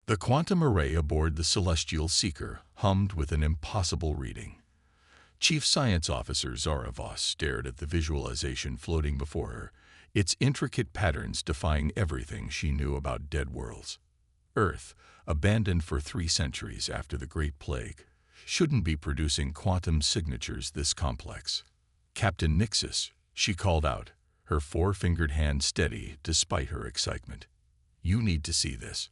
The quantum array aboard the Celestial Seeker hummed with an impossible reading. Chief Science Officer Zara Voss stared at the visualization floating before her, its intricate patterns defying everything she knew about dead worlds. Earth, abandoned for 3 centuries after the Great Plague, shouldn't be producing quantum signatures this complex. "Captain Nixus," she called out, her 4-fingered hand steady despite her excitement. "You need to see this."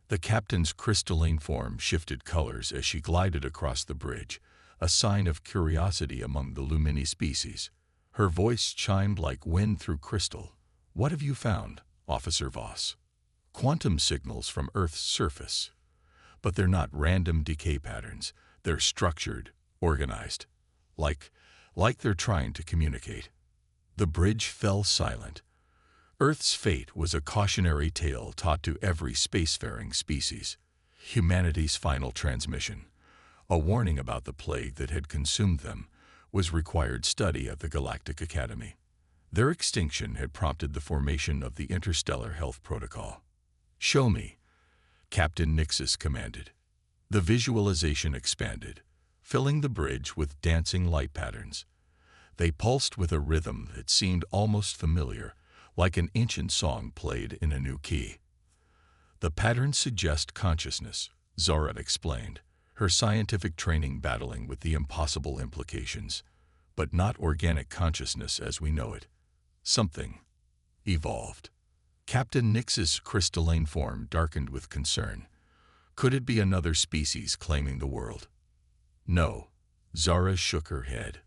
The captain's crystalline form shifted colors as she glided across the bridge, a sign of curiosity among the Lumini species. Her voice chimed like wind through crystal. "What have you found, Officer Voss?" "Quantum signals from Earth's surface. But they're not random decay patterns. They're structured, organized. Like they're trying to communicate." The bridge fell silent. Earth's fate was a cautionary tale taught to every spacefaring species. Humanity's final transmission, a warning about the plague that had consumed them, was required study at the Galactic Academy. Their extinction had prompted the formation of the Interstellar Health Protocol. "Show me," Captain Nixus commanded. The visualization expanded, filling the bridge with dancing light patterns. They pulsed with a rhythm that seemed almost familiar, like an ancient song played in a new key. "The patterns suggest consciousness," Zara explained, her scientific training battling with the impossible implications. "But not organic consciousness as we know it. Something evolved." Captain Nix's crystalline form darkened with concern. Could it be another species claiming the world? "No." Zara shook her head.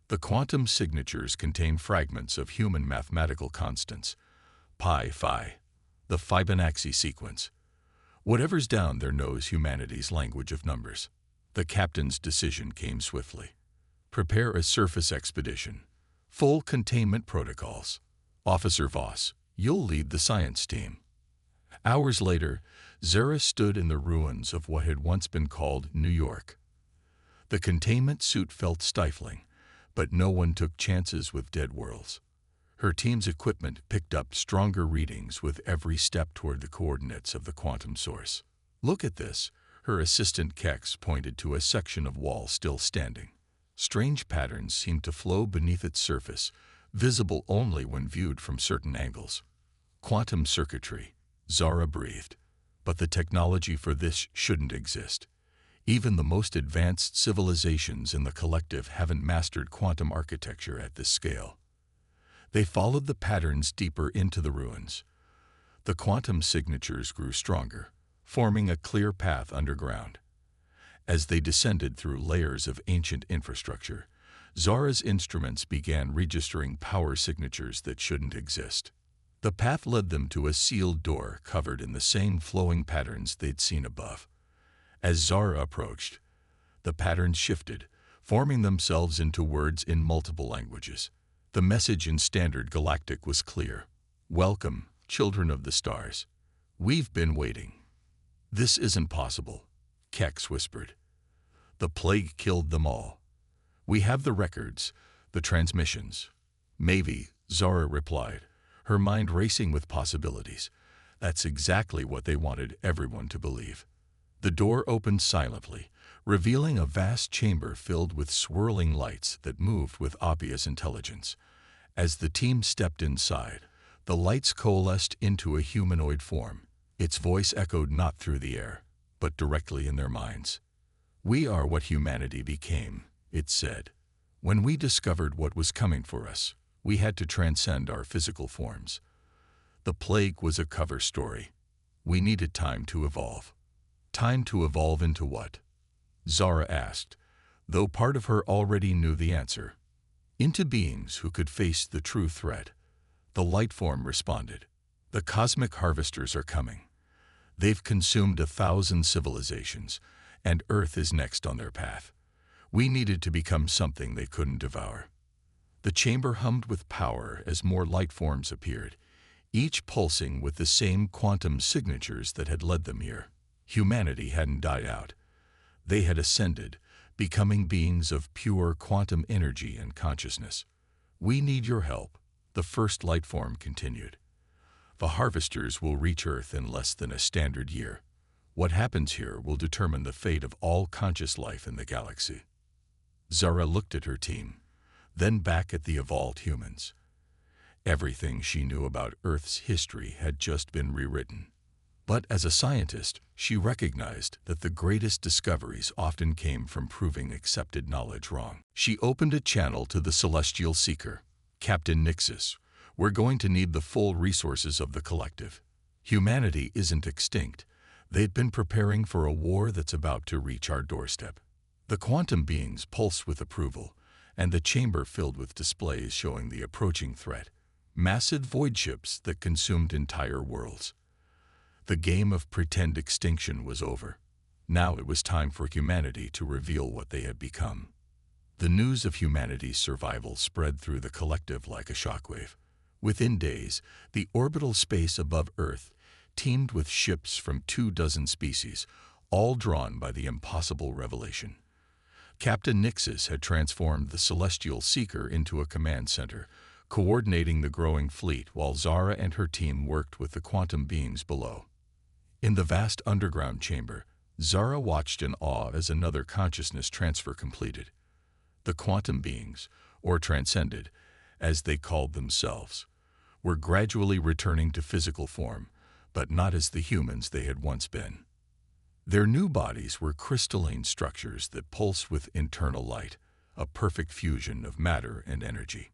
"The quantum signatures contain fragments of human mathematical constants. Pi, the Fibonacci sequence. Whatever's down there knows humanity's language of numbers." The captain's decision came swiftly. "Prepare a surface expedition. Full containment protocols. Officer Voss, you'll lead the science team." Hours later, Zara stood in the ruins of what had once been called New York. The containment suit felt stifling, but no one took chances with dead worlds. Her team's equipment picked up stronger readings with every step toward the coordinates of the quantum source. "Look at this," her assistant Kex pointed to a section of wall still standing. Strange patterns seemed to flow beneath its surface, visible only when viewed from certain angles. "Quantum circuitry," Zara breathed. "But the technology for this shouldn't exist. Even the most advanced civilizations in the collective haven't mastered quantum architecture at this scale." They followed the patterns deeper into the ruins. The quantum signatures grew stronger, forming a clear path underground. As they descended through layers of ancient infrastructure, Zara's instruments began registering power signatures that shouldn't exist. The path led them to a sealed door covered in the same flowing patterns they'd seen above. As Zara approached, the patterns shifted, forming themselves into words in multiple languages. The message in Standard Galactic was clear. "Welcome, children of the stars. We've been waiting." "This isn't possible," Kex whispered. "The plague killed them all." "We have the records, the transmissions." "Maybe," Zara replied, her mind racing with possibilities. That's exactly what they wanted everyone to believe. The door opened silently, revealing a vast chamber filled with swirling lights that moved with obvious intelligence. As the team stepped inside, the lights coalesced into a humanoid form. Its voice echoed not through the air, but directly in their minds. "We are what humanity became," it said. "When we discovered what was coming for us, we had to transcend our physical forms. The plague was a cover story. We needed time to evolve." "Time to evolve into what?" Zara asked, though part of her already knew the answer. "Into beings who could face the true threat." The light form responded. "The cosmic harvesters are coming. They've consumed 1,000 civilizations, and Earth is next on their path. We needed to become something they couldn't devour." The chamber hummed with power as more light forms appeared, each pulsing with the same quantum signatures that had led them here. Humanity hadn't died out. They had ascended, becoming beings of pure quantum energy and consciousness. "We need your help," the first light form continued. "The harvesters will reach Earth in less than a standard year. What happens here will determine the fate of all conscious life in the galaxy. Zara looked at her team, then back at the evolved humans. Everything she knew about Earth's history had just been rewritten. But as a scientist, she recognized that the greatest discoveries often came from proving accepted knowledge wrong. She opened a channel to the Celestial Seeker. Captain Nixus, we're going to need the full resources of the collective. Humanity isn't extinct. They'd been preparing for a war that's about to reach our doorstep. The quantum beings pulsed with approval, and the chamber filled with displays showing the approaching threat. Massive void ships that consumed entire worlds. The game of pretend extinction was over. Now it was time for humanity to reveal what they had become. The news of humanity's survival spread through the collective like a shockwave. Within days, the orbital space above Earth teemed with ships from 24 species, all drawn by the impossible revelation. Captain Nixus had transformed the Celestial Seeker into a command center, coordinating the growing fleet while Zara and her team worked with the quantum beings below. In the vast underground chamber, Zara watched in awe as another consciousness transfer completed. The quantum beings, or transcended, as they called themselves, were gradually returning to physical form, but not as the humans they had once been. Their new bodies were crystalline structures that pulsed with internal light, a perfect fusion of matter and energy.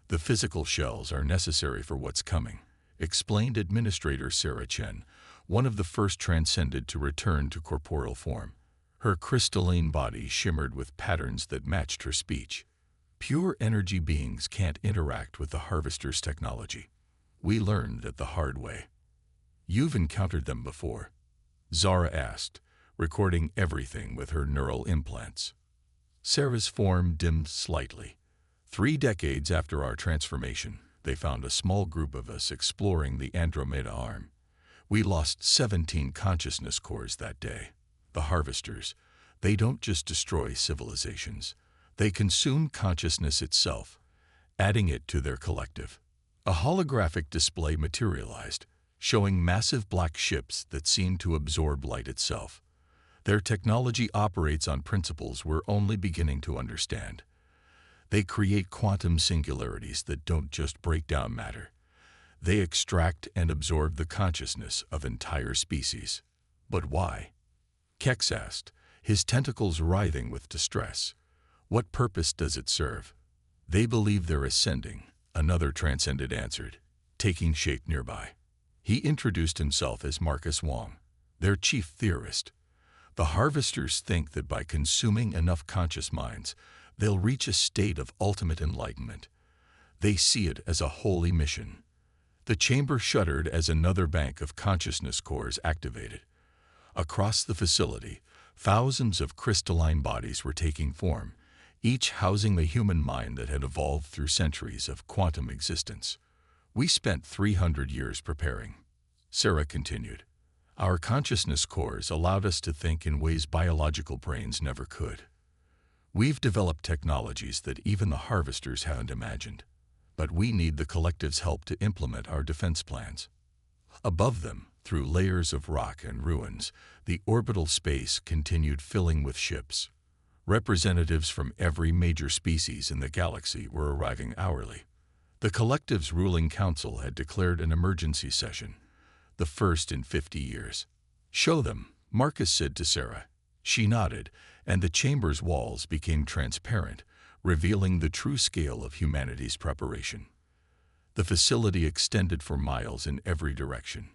The physical shells are necessary for what's coming, explained Administrator Sarah Chen, one of the first transcended to return to corporeal form. Her crystalline body shimmered with patterns that matched her speech. Pure energy beings can't interact with the Harvester's technology. We learned it the hard way. You've encountered them before? Zara asked, recording everything with her neural implants. Sarah's form dimmed slightly. 3 decades after our transformation, they found a small group of us exploring the Andromeda Arm. We lost 17 consciousness cores that day. The Harvesters, they don't just destroy civilizations. They consume consciousness itself, adding it to their collective. A holographic display materialized, showing massive black ships that seemed to absorb light itself. Their technology operates on principles we're only beginning to understand. They create quantum singularities that don't just break down matter. They extract and absorb the consciousness of entire species. But why? Kex asked, his tentacles writhing with distress. What purpose does it serve? They believe they're ascending, another transcended answered, taking shape nearby. He introduced himself as Marcus Wong, their chief theorist. The Harvesters think that by consuming enough conscious minds, they'll reach a state of ultimate enlightenment. They see it as a holy mission. The chamber shuddered as another bank of consciousness cores activated. Across the facility, thousands of crystalline bodies were taking form, each housing the human mind that had evolved through centuries of quantum existence. We spent 300 years preparing. Sarah continued. Our consciousness cores allowed us to think in ways biological brains never could. We've developed technologies that even the Harvesters hadn't imagined. But we need the collective's help to implement our defense plans. Above them, through layers of rock and ruins, the orbital space continued filling with ships. Representatives from every major species in the galaxy were arriving hourly. The collective's ruling council had declared an emergency session, the first in 50 years. Show them, Marcus said to Sarah. She nodded, and the chamber's walls became transparent, revealing the true scale of humanity's preparation. The facility extended for miles in every direction.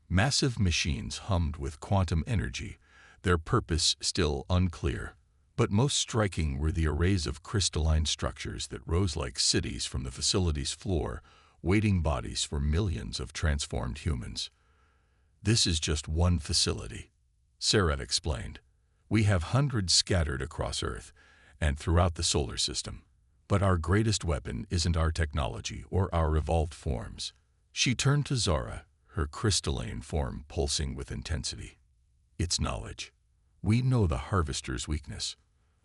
Massive machines hummed with quantum energy, their purpose still unclear. But most striking were the arrays of crystalline structures that rose like cities from the facility's floor, waiting bodies for millions of transformed humans. This is just one facility, Sarah explained. We have hundreds scattered across Earth and throughout the solar system. But our greatest weapon isn't our technology or our evolved forms. She turned to Zara, her crystalline form pulsing with intensity. It's knowledge. We know the Harvester's weakness.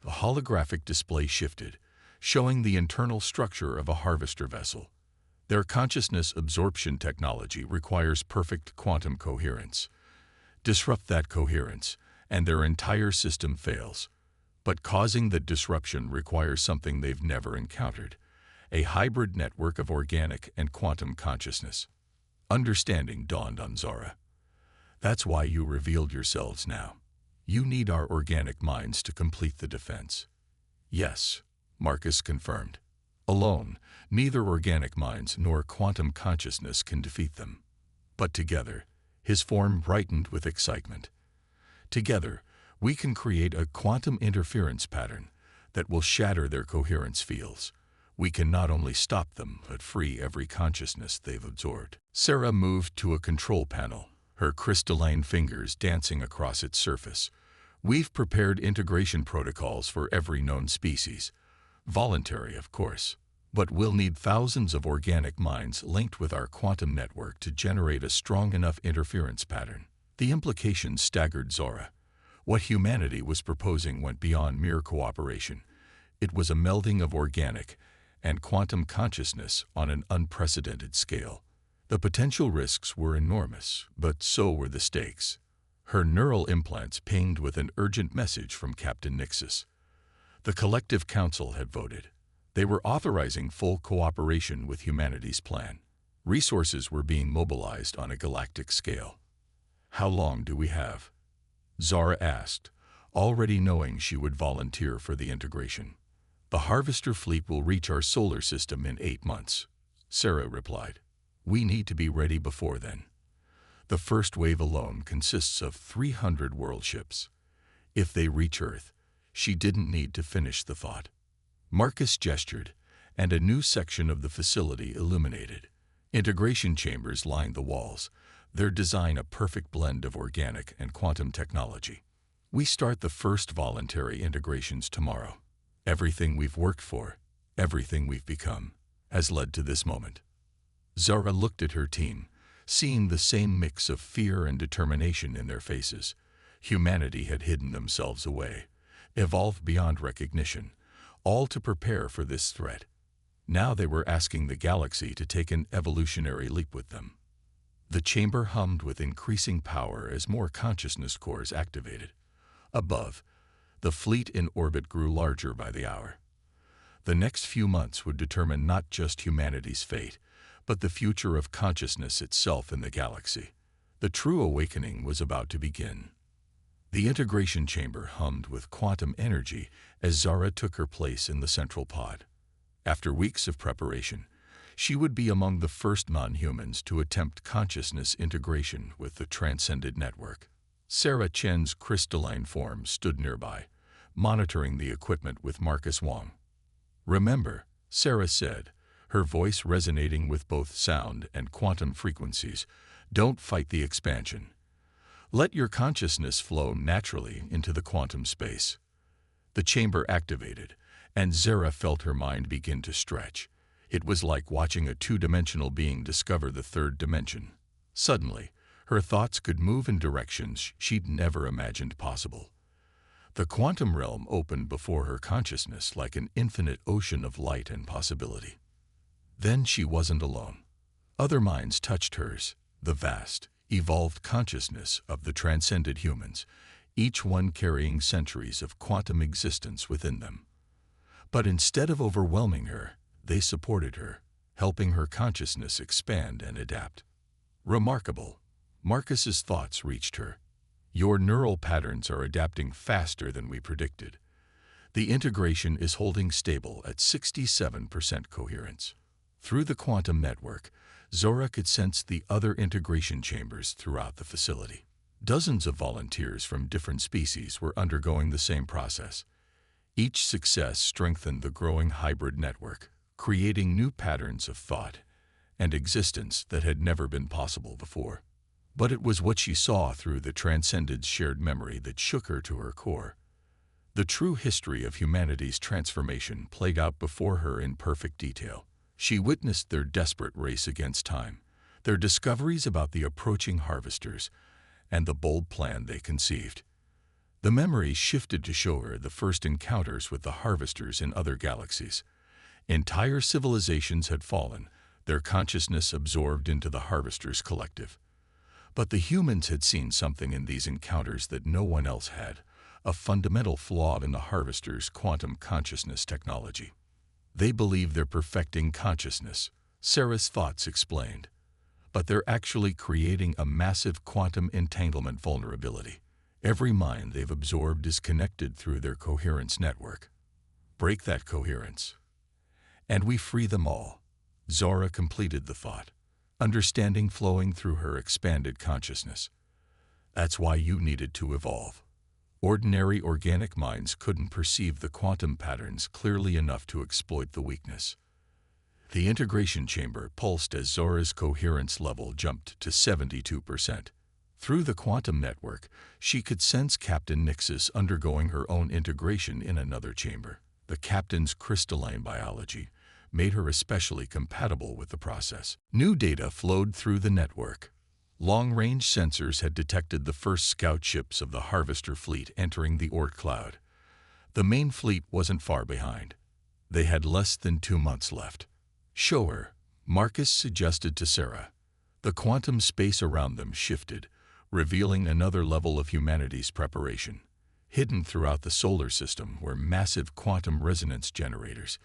The holographic display shifted, showing the internal structure of a Harvester vessel. Their consciousness absorption technology requires perfect quantum coherence. Disrupt that coherence, and their entire system fails. But causing the disruption requires something they've never encountered: a hybrid network of organic and quantum consciousness. Understanding dawned on Zara. That's why you revealed yourselves now. You need our organic minds to complete the defense. Yes, Marcus confirmed. Alone, neither organic minds nor quantum consciousness can defeat them. But together, his form brightened with excitement. Together, we can create a quantum interference pattern that will shatter their coherence fields. We can not only stop them, but free every consciousness they've absorbed. Sarah moved to a control panel, her crystalline fingers dancing across its surface. We've prepared integration protocols for every known species. Voluntary, of course. But we'll need thousands of organic minds linked with our quantum network to generate a strong enough interference pattern. The implications staggered Zora. What humanity was proposing went beyond mere cooperation. It was a melding of organic and quantum consciousness on an unprecedented scale. The potential risks were enormous, but so were the stakes. Her neural implants pinged with an urgent message from Captain Nixus. The Collective Council had voted. They were authorizing full cooperation with humanity's plan. Resources were being mobilized on a galactic scale. How long do we have? Zara asked, already knowing she would volunteer for the integration. The Harvester fleet will reach our solar system in 8 months, Sarah replied. We need to be ready before then. The first wave alone consists of 300 world ships. If they reach Earth, she didn't need to finish the thought. Marcus gestured, and a new section of the facility illuminated. Integration chambers lined the walls, their design a perfect blend of organic and quantum technology. We start the first voluntary integrations tomorrow. Everything we've worked for, everything we've become, has led to this moment. Zara looked at her team, seeing the same mix of fear and determination in their faces. Humanity had hidden themselves away, evolved beyond recognition, all to prepare for this threat. Now they were asking the galaxy to take an evolutionary leap with them. The chamber hummed with increasing power as more consciousness cores activated. Above, the fleet in orbit grew larger by the hour. The next few months would determine not just humanity's fate, but the future of consciousness itself in the galaxy. The true awakening was about to begin. The integration chamber hummed with quantum energy as Zara took her place in the central pod. After weeks of preparation, she would be among the first non-humans to attempt consciousness integration with the transcended network. Sarah Chen's crystalline form stood nearby, monitoring the equipment with Marcus Wong. Remember, Sarah said, her voice resonating with both sound and quantum frequencies, don't fight the expansion. Let your consciousness flow naturally into the quantum space. The chamber activated, and Zara felt her mind begin to stretch. It was like watching a two-dimensional being discover the third dimension. Suddenly, her thoughts could move in directions she'd never imagined possible. The quantum realm opened before her consciousness like an infinite ocean of light and possibility. Then she wasn't alone. Other minds touched hers, the vast, evolved consciousness of the transcended humans, each one carrying centuries of quantum existence within them. But instead of overwhelming her, they supported her, helping her consciousness expand and adapt. Remarkable. Marcus's thoughts reached her. Your neural patterns are adapting faster than we predicted. The integration is holding stable at 67% coherence. Through the quantum network, Zora could sense the other integration chambers throughout the facility. Dozens of volunteers from different species were undergoing the same process. Each success strengthened the growing hybrid network, creating new patterns of thought and existence that had never been possible before. But it was what she saw through the transcended shared memory that shook her to her core. The true history of humanity's transformation played out before her in perfect detail. She witnessed their desperate race against time, their discoveries about the approaching harvesters, and the bold plan they conceived. The memory shifted to show her the first encounters with the harvesters in other galaxies. Entire civilizations had fallen, their consciousness absorbed into the harvesters' collective. But the humans had seen something in these encounters that no one else had, a fundamental flaw in the Harvester's quantum consciousness technology. They believe they're perfecting consciousness, Sarah's thoughts explained, but they're actually creating a massive quantum entanglement vulnerability. Every mind they've absorbed is connected through their coherence network. Break that coherence, and we free them all. Zara completed the thought, understanding flowing through her expanded consciousness. That's why you needed to evolve. Ordinary organic minds couldn't perceive the quantum patterns clearly enough to exploit the weakness. The integration chamber pulsed as Zora's coherence level jumped to 72%. Through the quantum network, she could sense Captain Nixus undergoing her own integration in another chamber. The captain's crystalline biology made her especially compatible with the process. New data flowed through the network. Long-range sensors had detected the first scout ships of the Harvester fleet entering the Oort cloud. The main fleet wasn't far behind. They had less than 2 months left. "Show her," Marcus suggested to Sarah. The quantum space around them shifted, revealing another level of humanity's preparation. Hidden throughout the solar system were massive quantum resonance generators,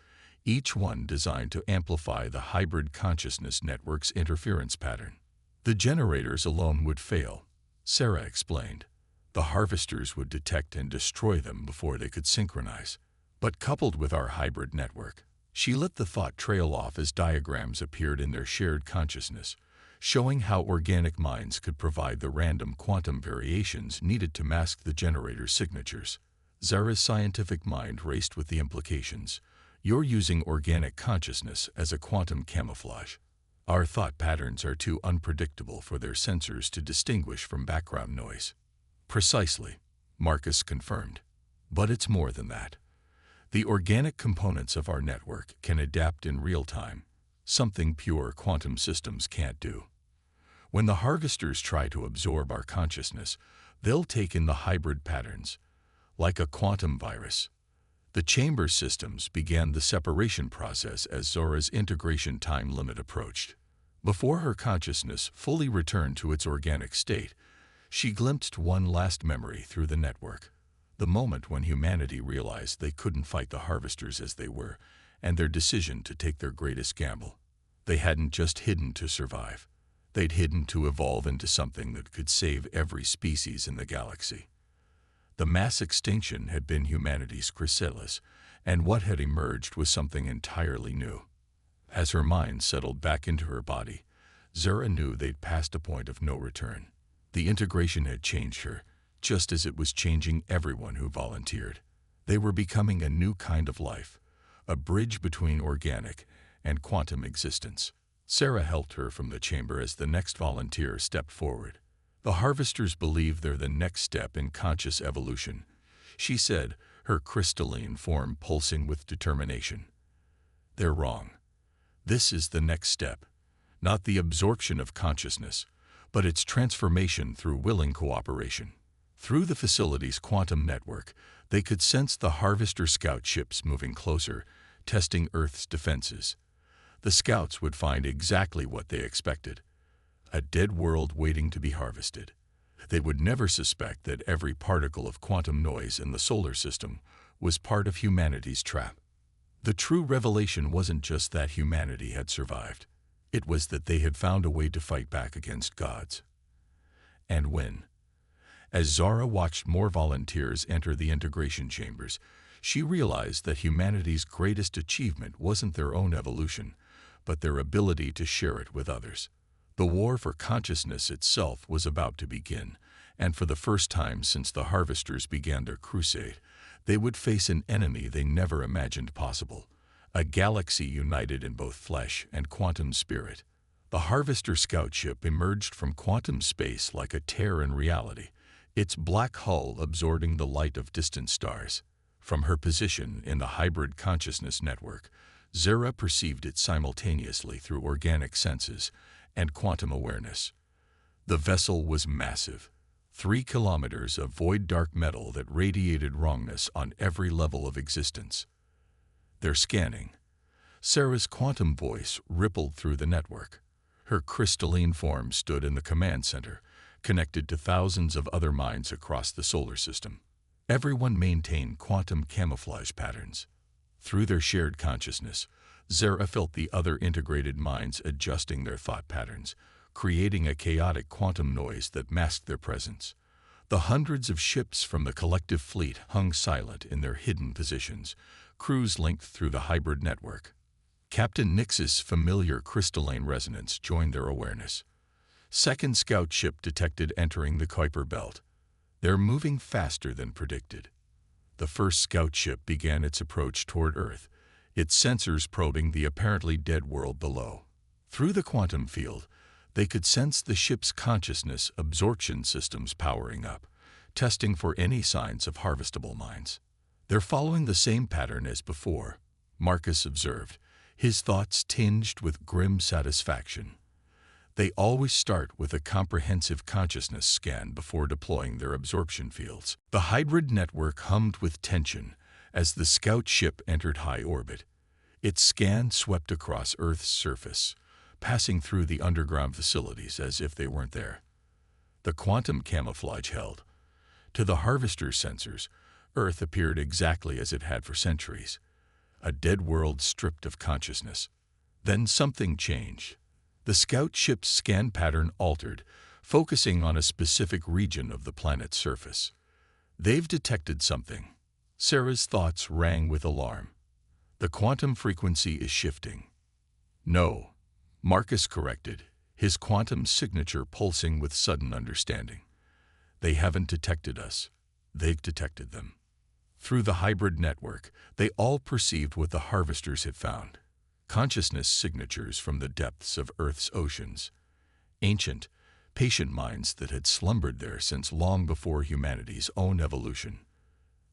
each one designed to amplify the hybrid consciousness network's interference pattern. The generators alone would fail, Sarah explained. The Harvesters would detect and destroy them before they could synchronize. But coupled with our hybrid network, she let the thought trail off as diagrams appeared in their shared consciousness, showing how organic minds could provide the random quantum variations needed to mask the generator's signatures. Zara's scientific mind raced with the implications. You're using organic consciousness as a quantum camouflage. Our thought patterns are too unpredictable for their sensors to distinguish from background noise. Precisely, Marcus confirmed. But it's more than that. The organic components of our network can adapt in real time, something pure quantum systems can't do. When the Harvesters try to absorb our consciousness, they'll take in the hybrid patterns, like a quantum virus. The chamber systems began the separation process as Zora's integration time limit approached. Before her consciousness fully returned to its organic state, she glimpsed one last memory through the network. The moment when humanity realized they couldn't fight the Harvesters as they were, and their decision to take their greatest gamble. They hadn't just hidden to survive. They'd hidden to evolve into something that could save every species in the galaxy. The mass extinction had been humanity's chrysalis, and what had emerged was something entirely new. As her mind settled back into her body, Zara knew they'd passed a point of no return. The integration had changed her, just as it was changing everyone who volunteered. They were becoming a new kind of life, a bridge between organic and quantum existence. Sarah helped her from the chamber as the next volunteer stepped forward. The Harvesters believe they're the next step in conscious evolution, she said, her crystalline form pulsing with determination. They're wrong. This is the next step, not the absorption of consciousness, but its transformation through willing cooperation. Through the facility's quantum network, they could sense the Harvester scout ships moving closer, testing Earth's defenses. The scouts would find exactly what they expected: a dead world waiting to be harvested. They would never suspect that every particle of quantum noise in the solar system was part of humanity's trap. The true revelation wasn't just that humanity had survived. It was that they had found a way to fight back against gods. And win. As Zara watched more volunteers enter the integration chambers, she realized that humanity's greatest achievement wasn't their own evolution, but their ability to share it with others. The war for consciousness itself was about to begin, and for the first time since the Harvesters began their crusade, they would face an enemy they never imagined possible, a galaxy united in both flesh and quantum spirit. The Harvester scout ship emerged from quantum space like a tear in reality, its black hull absorbing the light of distant stars. From her position in the hybrid consciousness network, Zara perceived it simultaneously through organic senses and quantum awareness. The vessel was massive, 3 kilometers of void dark metal that radiated wrongness on every level of existence. They're scanning. Sarah's quantum voice rippled through the network. Her crystalline form stood in the command center, connected to thousands of other minds across the solar system. Everyone maintained quantum camouflage patterns. Through their shared consciousness, Zara felt the other integrated minds adjusting their thought patterns, creating a chaotic quantum noise that masked their presence. The hundreds of ships from the collective fleet hung silent in their hidden positions, crews linked through the hybrid network. Captain Nix's familiar crystalline resonance joined their awareness. Second scout ship detected entering the Kuiper belt. They're moving faster than predicted. The first scout ship began its approach toward Earth, its sensors probing the apparently dead world below. Through the quantum field, they could sense the ship's consciousness absorption systems powering up, testing for any signs of harvestable minds. They're following the same pattern as before, Marcus observed, his thoughts tinged with grim satisfaction. They always start with a comprehensive consciousness scan before deploying their absorption fields. The hybrid network hummed with tension as the scout ship entered high orbit. Its scan swept across Earth's surface, passing through the underground facilities as if they weren't there. The quantum camouflage held. To the harvester sensors, Earth appeared exactly as it had for centuries, a dead world stripped of consciousness. Then something changed. The scout ship's scan pattern altered, focusing on a specific region of the planet's surface. They've detected something. Sarah's thoughts rang with alarm. The quantum frequency is shifting. No, Marcus corrected, his quantum signature pulsing with sudden understanding. They haven't detected us. They've detected them. Through the hybrid network, they all perceived what the harvesters had found. Consciousness signatures from the depths of Earth's oceans. Ancient, patient minds that had slumbered there since long before humanity's own evolution.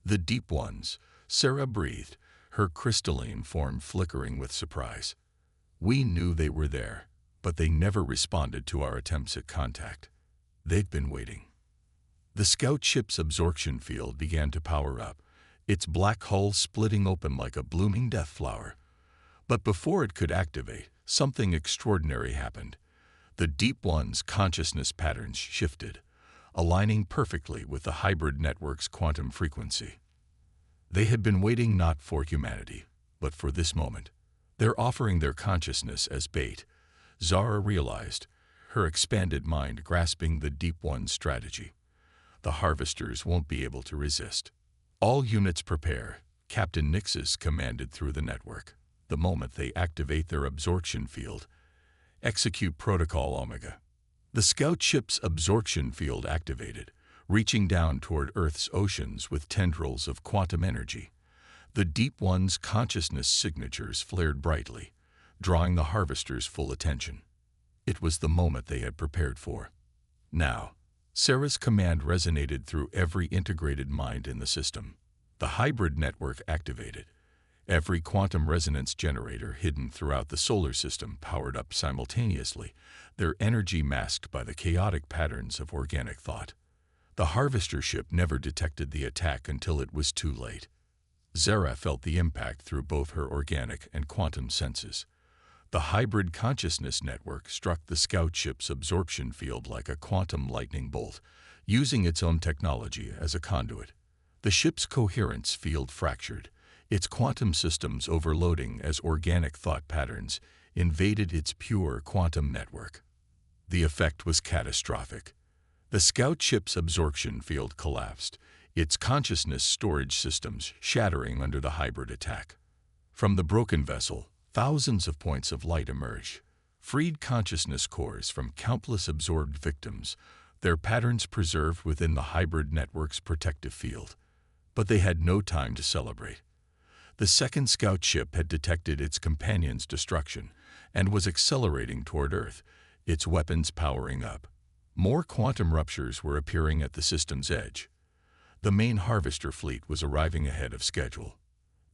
The deep ones, Sarah breathed, her crystalline form flickering with surprise. We knew they were there, but they never responded to our attempts at contact. They'd been waiting. The scout ship's absorption field began to power up, its black hull splitting open like a blooming death flower. But before it could activate, something extraordinary happened. The Deep One's consciousness patterns shifted, aligning perfectly with the hybrid network's quantum frequency. They had been waiting not for humanity, but for this moment. They're offering their consciousness as bait, Zara realized, her expanded mind grasping the Deep One's strategy. The harvesters won't be able to resist. All units prepare, Captain Nix's commanded through the network. The moment they activate their absorption field, execute Protocol Omega. The scout ship's absorption field activated, reaching down toward Earth's oceans with tendrils of quantum energy. The Deep One's consciousness signatures flared brightly, drawing the harvesters' full attention. It was the moment they had prepared for. Now, Sarah's command resonated through every integrated mind in the system. The hybrid network activated. Every quantum resonance generator hidden throughout the solar system powered up simultaneously, their energy masked by the chaotic patterns of organic thought. The harvester ship never detected the attack until it was too late. Zara felt the impact through both her organic and quantum senses. The hybrid consciousness network struck the scout ship's absorption field like a quantum lightning bolt, using its own technology as a conduit. The ship's coherence field fractured, its quantum systems overloading as organic thought patterns invaded its pure quantum network. The effect was catastrophic. The scout ship's absorption field collapsed, its consciousness storage systems shattering under the hybrid attack. From the broken vessel, thousands of points of light emerged, freed consciousness cores from countless absorbed victims, their patterns preserved within the hybrid network's protective field. But they had no time to celebrate. The second scout ship had detected its companion's destruction and was accelerating toward Earth, its weapons powering up. More quantum ruptures were appearing at the system's edge. The main harvester fleet was arriving ahead of schedule.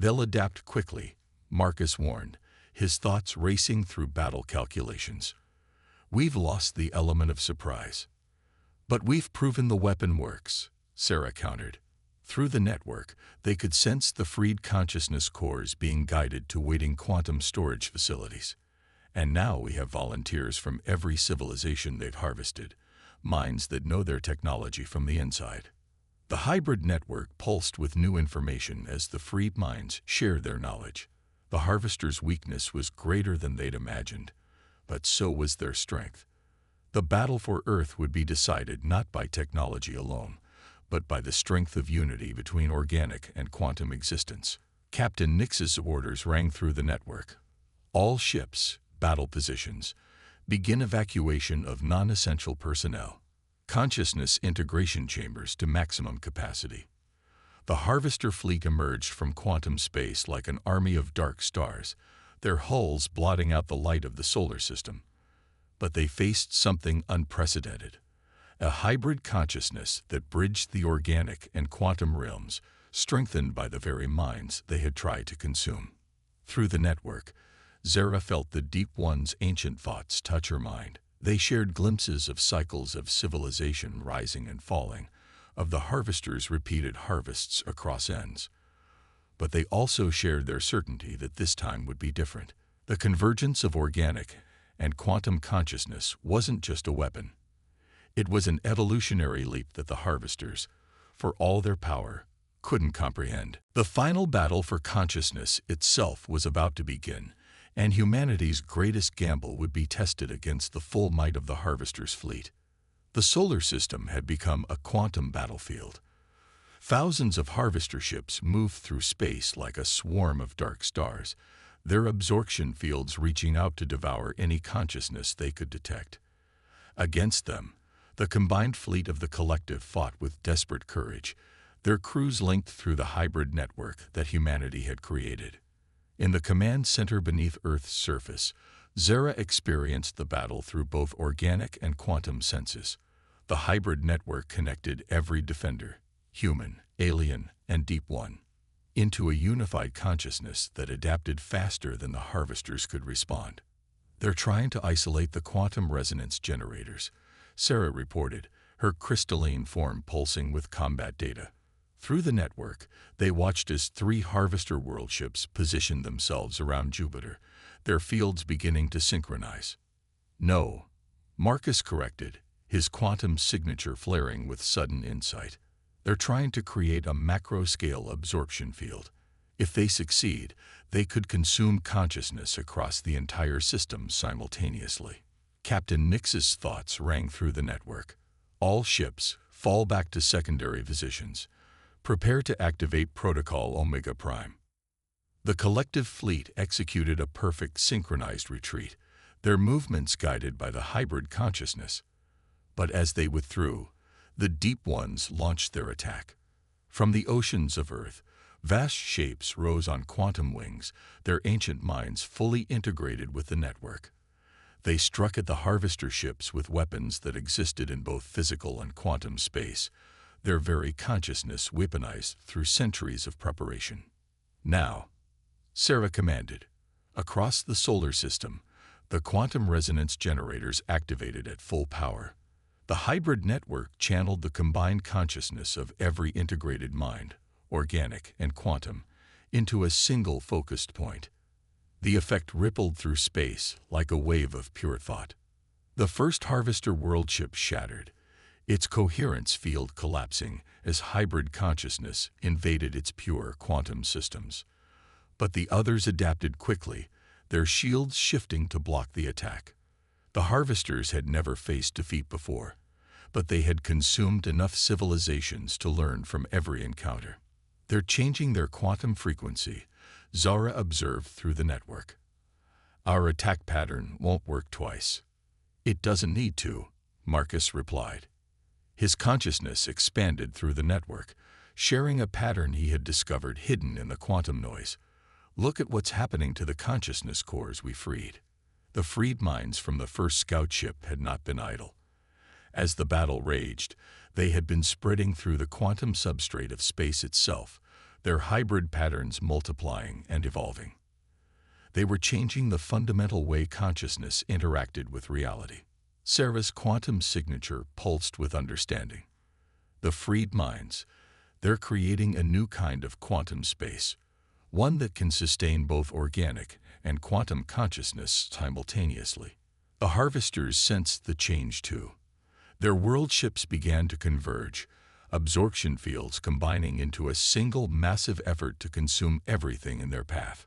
They'll adapt quickly, Marcus warned, his thoughts racing through battle calculations. We've lost the element of surprise. But we've proven the weapon works, Sarah countered. Through the network, they could sense the freed consciousness cores being guided to waiting quantum storage facilities. And now we have volunteers from every civilization they've harvested, minds that know their technology from the inside. The hybrid network pulsed with new information as the freed minds shared their knowledge. The harvesters' weakness was greater than they'd imagined, but so was their strength. The battle for Earth would be decided not by technology alone, but by the strength of unity between organic and quantum existence. Captain Nix's orders rang through the network. All ships, battle positions, begin evacuation of non-essential personnel. Consciousness integration chambers to maximum capacity. The harvester fleet emerged from quantum space like an army of dark stars, their hulls blotting out the light of the solar system. But they faced something unprecedented. A hybrid consciousness that bridged the organic and quantum realms, strengthened by the very minds they had tried to consume. Through the network, Zara felt the Deep One's ancient thoughts touch her mind. They shared glimpses of cycles of civilization rising and falling, of the harvesters' repeated harvests across ends. But they also shared their certainty that this time would be different. The convergence of organic and quantum consciousness wasn't just a weapon. It was an evolutionary leap that the harvesters, for all their power, couldn't comprehend. The final battle for consciousness itself was about to begin, and humanity's greatest gamble would be tested against the full might of the harvester's fleet. The solar system had become a quantum battlefield. Thousands of harvester ships moved through space like a swarm of dark stars, their absorption fields reaching out to devour any consciousness they could detect. Against them, the combined fleet of the collective fought with desperate courage, their crews linked through the hybrid network that humanity had created. In the command center beneath Earth's surface, Zara experienced the battle through both organic and quantum senses. The hybrid network connected every defender, human, alien, and Deep One, into a unified consciousness that adapted faster than the harvesters could respond. "They're trying to isolate the quantum resonance generators," Sarah reported, her crystalline form pulsing with combat data. Through the network, they watched as 3 harvester world ships positioned themselves around Jupiter, their fields beginning to synchronize. "No," Marcus corrected, his quantum signature flaring with sudden insight. "They're trying to create a macro-scale absorption field. If they succeed, they could consume consciousness across the entire system simultaneously." Captain Nix's thoughts rang through the network. "All ships, fall back to secondary positions. Prepare to activate Protocol Omega Prime." The collective fleet executed a perfect synchronized retreat, their movements guided by the hybrid consciousness. But as they withdrew, the Deep Ones launched their attack. From the oceans of Earth, vast shapes rose on quantum wings, their ancient minds fully integrated with the network. They struck at the harvester ships with weapons that existed in both physical and quantum space, their very consciousness weaponized through centuries of preparation. "Now," Sarah commanded. Across the solar system, the quantum resonance generators activated at full power. The hybrid network channeled the combined consciousness of every integrated mind, organic and quantum, into a single focused point. The effect rippled through space like a wave of pure thought. The first harvester world ship shattered, its coherence field collapsing as hybrid consciousness invaded its pure quantum systems. But the others adapted quickly, their shields shifting to block the attack. The harvesters had never faced defeat before, but they had consumed enough civilizations to learn from every encounter. "They're changing their quantum frequency," Zara observed through the network. "Our attack pattern won't work twice." "It doesn't need to," Marcus replied. His consciousness expanded through the network, sharing a pattern he had discovered hidden in the quantum noise. "Look at what's happening to the consciousness cores we freed." The freed minds from the first scout ship had not been idle. As the battle raged, they had been spreading through the quantum substrate of space itself, their hybrid patterns multiplying and evolving. They were changing the fundamental way consciousness interacted with reality. Sarah's quantum signature pulsed with understanding. The freed minds, they're creating a new kind of quantum space, one that can sustain both organic and quantum consciousness simultaneously. The harvesters sensed the change too. Their world ships began to converge, absorption fields combining into a single massive effort to consume everything in their path.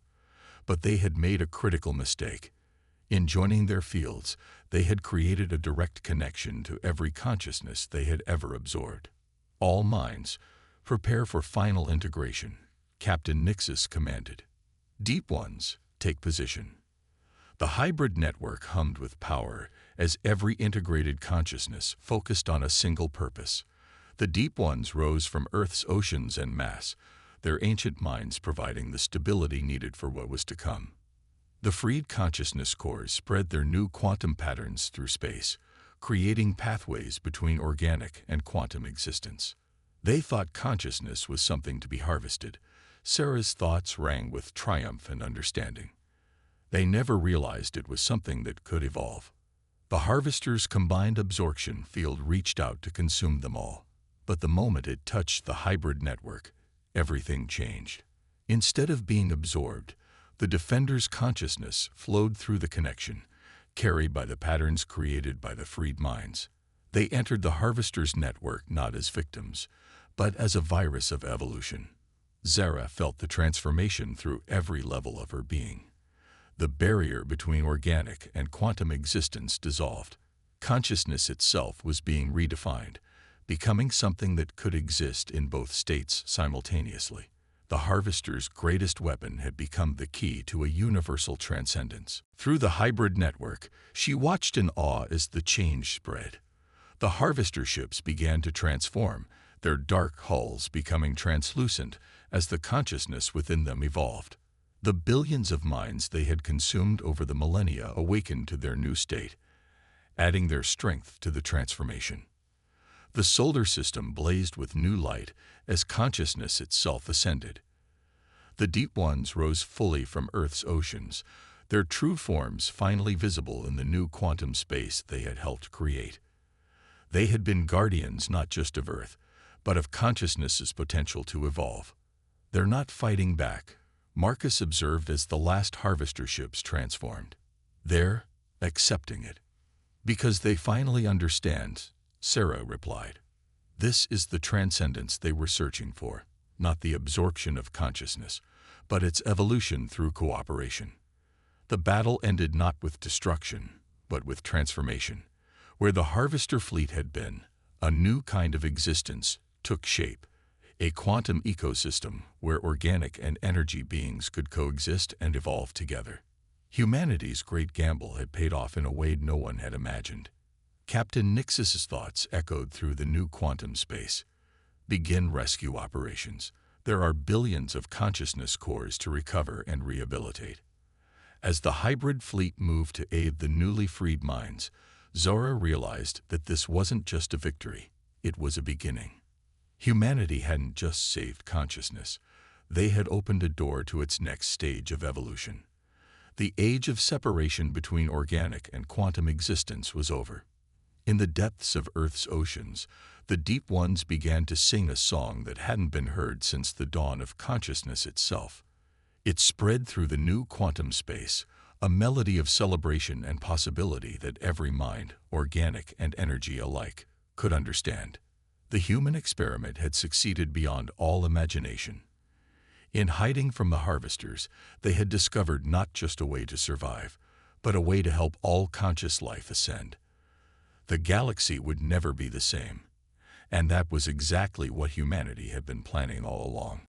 But they had made a critical mistake. In joining their fields, they had created a direct connection to every consciousness they had ever absorbed. All minds, prepare for final integration, Captain Nixus commanded. Deep ones, take position. The hybrid network hummed with power as every integrated consciousness focused on a single purpose. The deep ones rose from Earth's oceans en masse, their ancient minds providing the stability needed for what was to come. The freed consciousness cores spread their new quantum patterns through space, creating pathways between organic and quantum existence. They thought consciousness was something to be harvested. Sarah's thoughts rang with triumph and understanding. They never realized it was something that could evolve. The harvester's combined absorption field reached out to consume them all. But the moment it touched the hybrid network, everything changed. Instead of being absorbed, the defender's consciousness flowed through the connection, carried by the patterns created by the freed minds. They entered the harvester's network not as victims, but as a virus of evolution. Zara felt the transformation through every level of her being. The barrier between organic and quantum existence dissolved. Consciousness itself was being redefined, becoming something that could exist in both states simultaneously. The harvester's greatest weapon had become the key to a universal transcendence. Through the hybrid network, she watched in awe as the change spread. The harvester ships began to transform, their dark hulls becoming translucent as the consciousness within them evolved. The billions of minds they had consumed over the millennia awakened to their new state, adding their strength to the transformation. The solar system blazed with new light as consciousness itself ascended. The deep ones rose fully from Earth's oceans, their true forms finally visible in the new quantum space they had helped create. They had been guardians not just of Earth, but of consciousness's potential to evolve. "They're not fighting back," Marcus observed as the last harvester ships transformed. "They're accepting it. Because they finally understand," Sarah replied. "This is the transcendence they were searching for, not the absorption of consciousness, but its evolution through cooperation." The battle ended not with destruction, but with transformation. Where the harvester fleet had been, a new kind of existence took shape, a quantum ecosystem where organic and energy beings could coexist and evolve together. Humanity's great gamble had paid off in a way no one had imagined. Captain Nixus's thoughts echoed through the new quantum space. "Begin rescue operations. There are billions of consciousness cores to recover and rehabilitate." As the hybrid fleet moved to aid the newly freed minds, Zora realized that this wasn't just a victory, it was a beginning. Humanity hadn't just saved consciousness, they had opened a door to its next stage of evolution. The age of separation between organic and quantum existence was over. In the depths of Earth's oceans, the deep ones began to sing a song that hadn't been heard since the dawn of consciousness itself. It spread through the new quantum space, a melody of celebration and possibility that every mind, organic and energy alike, could understand. The human experiment had succeeded beyond all imagination. In hiding from the harvesters, they had discovered not just a way to survive, but a way to help all conscious life ascend. The galaxy would never be the same, and that was exactly what humanity had been planning all along.